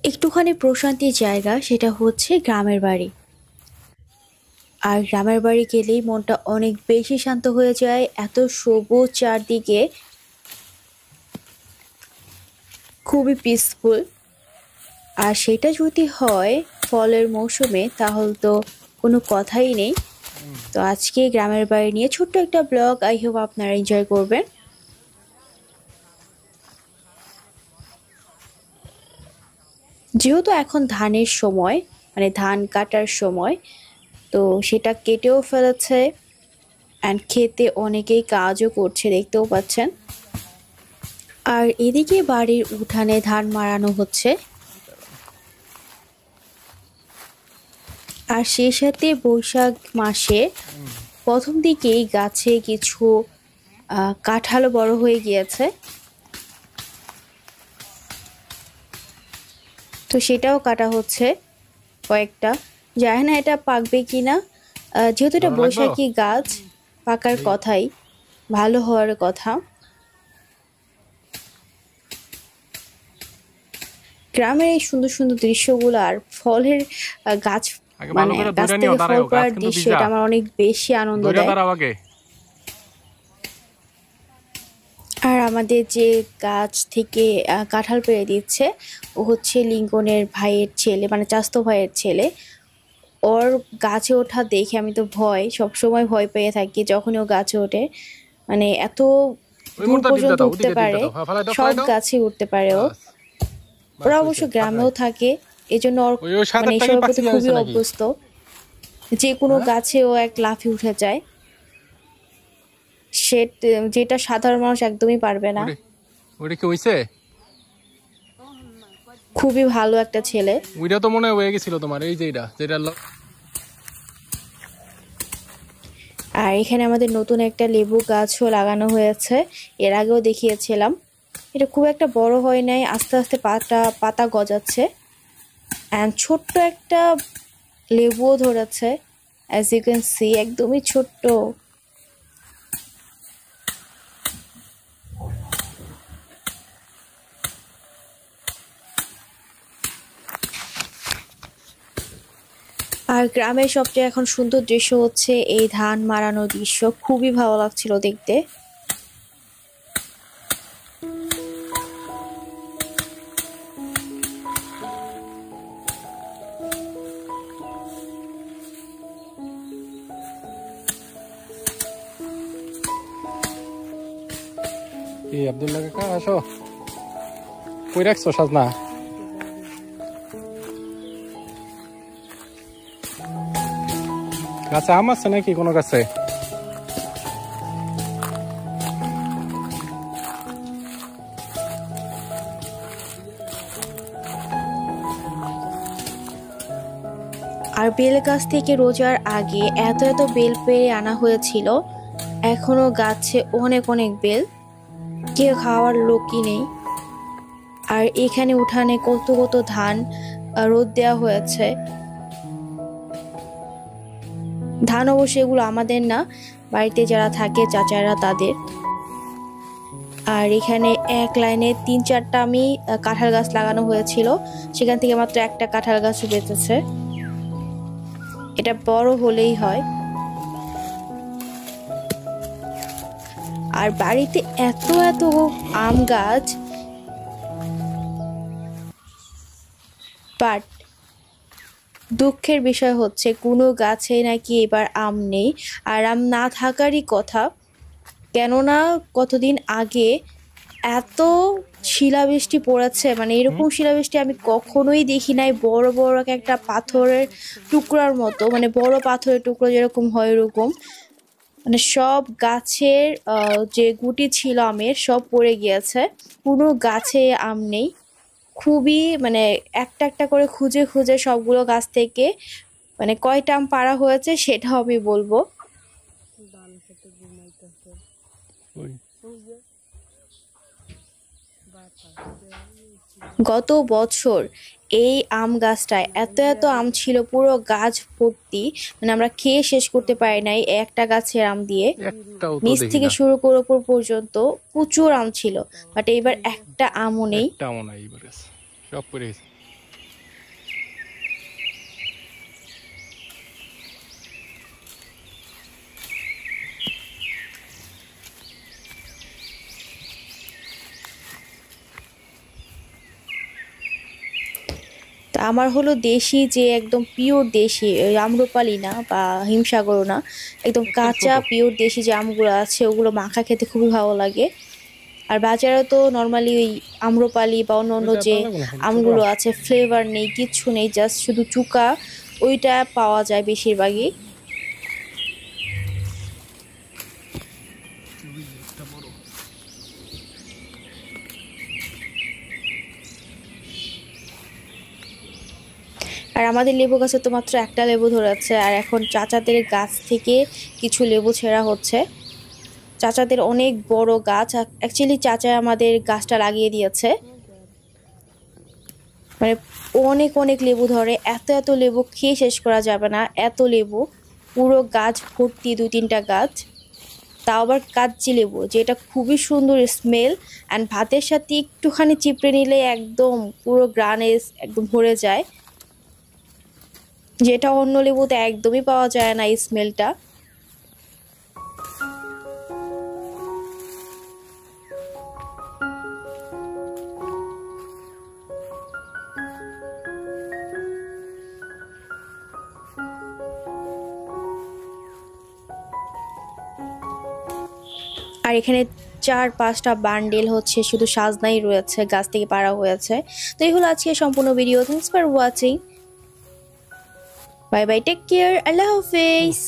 একটুখানি প্রশান্তির জায়গা, সেটা হচ্ছে গ্রামের বাড়ি। আর গ্রামের বাড়ি গেলেই মনটা অনেক বেশি শান্ত হয়ে যায়, এত সবুজ চারদিকে, খুবই পিসফুল। আর সেটা যদি হয় ফলের মৌসুমে, তাহলে তো কোনো কথাই নেই। তো আজকে গ্রামের বাড়ি নিয়ে ছোট্ট একটা ব্লগ, আই হোপ আপনারা এনজয় করবেন। যেহেতু এখন ধানের সময়, মানে ধান কাটার সময়, তো সেটা কেটেও ফেলেছে। অ্যান্ড খেতে অনেকেই কাজও করছে, দেখতেও পাচ্ছেন। আর এদিকে বাড়ির উঠানে ধান মাড়ানো হচ্ছে। আর সেই সাথে বৈশাখ মাসে প্রথম দিকেই গাছে কিছু কাঁঠাল বড় হয়ে গিয়েছে, তো সেটাও কাটা হচ্ছে কয়েকটা। জানি না এটা পাকবে কিনা, যেহেতু এটা বৈশাখী গাছ, পাকার কথাই, ভালো হওয়ার কথা। গ্রামের এই সুন্দর সুন্দর দৃশ্যগুলো আর ফলের গাছ, মানে গাছ থেকে ফল পড়ার দৃশ্য, এটা আমার অনেক বেশি আনন্দ দেয়। আর আমাদের যে গাছ থেকে কাঁঠাল পেড়ে দিচ্ছে, ও হচ্ছে লিঙ্কনের ভাইয়ের ছেলে, মানে চাস্তো ভাইয়ের ছেলে। ওর গাছে ওঠা দেখে আমি তো সবসময় ভয় পেয়ে থাকি যখনই ও গাছে ওঠে। মানে এত দূর পর্যন্ত উঠতে পারে, সব গাছে উঠতে পারে ও। ওরা অবশ্য গ্রামেও থাকে, এই জন্য ওর মানে এসবের প্রতি খুবই অভ্যস্ত। যে কোনো গাছে ও এক লাফে উঠে যায়, সে যেটা সাধারণ মানুষ একদমই পারবে না। খুবই ভালো একটা ছেলে। ওইটা তো মনে হয়ে গেছিল তোমার, এই যেটা যেটা। আর এখানে আমাদের নতুন একটা লেবু গাছও লাগানো হয়েছে, এর আগেও দেখিয়েছিলাম। এটা খুব একটা বড় হয় নাই, আস্তে আস্তে পাতা গজাচ্ছে। অ্যান্ড ছোট্ট একটা লেবুও ধরেছে, অ্যাজ ইউ ক্যান সি, একদমই ছোট্ট। আর গ্রামের সবচেয়ে এখন সুন্দর দৃশ্য হচ্ছে এই ধান মাড়ানোর দৃশ্য, খুবই ভালো লাগছিল দেখতে। এই আব্দুল্লাহ কাকা, আসো। কই রাখছো সাজনা? গাছে আম আছে নাকি কোনো গাছে? আর বেল গাছ থেকে রোজার আগে এত এত বেল পেড়ে আনা হয়েছিল, এখনো গাছে অনেক অনেক বেল, কেউ খাওয়ার লোকই নেই। আর এখানে উঠানে কত কত ধান রোদ দেওয়া হয়েছে। ধান অবশ্য এগুলো আমাদের না, বাড়িতে যারা থাকে চাচারা তাদের। আর এখানে এক লাইনে 3-4টা আমি কাঁঠাল গাছ লাগানো হয়েছিল, সেখান থেকে মাত্র একটা কাঁঠাল গাছ বেঁচেছে। এটা বড় হলেই হয়। আর বাড়িতে এত এত আম গাছ, বাট দুঃখের বিষয় হচ্ছে কোনো গাছে নাকি এবার আম নেই। আর আম না থাকারই কথা, কেননা কতদিন আগে এত শিলাবৃষ্টি পড়েছে, মানে এরকম শিলাবৃষ্টি আমি কখনোই দেখি নাই। বড় বড় একটা পাথরের টুকরার মতো, মানে বড় পাথরের টুকরো যেরকম হয় ওরকম, মানে সব গাছের যে গুটি ছিল আমের সব পড়ে গিয়েছে, কোনো গাছে আম নেই। খুবই মানে একটা একটা করে খুঁজে খুঁজে সবগুলো গাছ থেকে মানে কয়টা আম পাড়া হয়েছে সেটাও আমি বলবো। গত বছর এই আম গাছটায় এত এত আম ছিল, পুরো গাছ ভর্তি, মানে আমরা খেয়ে শেষ করতে পারি নাই একটা গাছের আম দিয়ে। নিচ থেকে শুরু করে উপর পর্যন্ত প্রচুর আম ছিল, বাট এইবার একটা আমও নেই। সব পড়ে গেছে। তা আমার হলো দেশি, যে একদম পিওর দেশি, ওই আম্রপালি না বা হিমসাগরও না, একদম একদম কাঁচা ছোট। পিওর দেশি যে আমগুলো আছে ওগুলো মাখা খেতে খুবই ভালো লাগে। আর বাজারে তো নর্মালি ওই আম্রপালি বা অন্যান্য ওইটা যে পাওয়া যাবে না ছোট আমগুলো আম। আছে, ফ্লেভার নেই, কিচ্ছু নেই, জাস্ট শুধু চুকা, ওইটা পাওয়া যায় বেশিরভাগই। আর আমাদের লেবু গাছে তো মাত্র একটা লেবু ধরেছে, আর এখন চাচাদের গাছ থেকে কিছু লেবু ছেঁড়া হচ্ছে। চাচাদের অনেক বড় গাছ, অ্যাকচুয়ালি চাচা আমাদের গাছটা লাগিয়ে দিয়েছে, মানে অনেক অনেক লেবু ধরে, এত এত লেবু খেয়ে শেষ করা যাবে না, এত লেবু, পুরো গাছ ভর্তি, 2-3টা গাছ। তাও আবার কাচ্চি লেবু, যেটা খুবই সুন্দর স্মেল, অ্যান্ড ভাতের সাথে একটুখানি চিপড়ে নিলে একদম পুরো গ্রানে একদম ভরে যায়, যেটা অন্য লেবুতে একদমই পাওয়া যায় না এই স্মেলটা। আর এখানে 4-5টা বান্ডেল হচ্ছে শুধু সাজনাই রয়েছে, গাছ থেকে পাড়া হয়েছে। তো এই হলো আজকে সম্পূর্ণ video. Thanks for watching, bye bye, take care, আল্লাহ হাফেজ।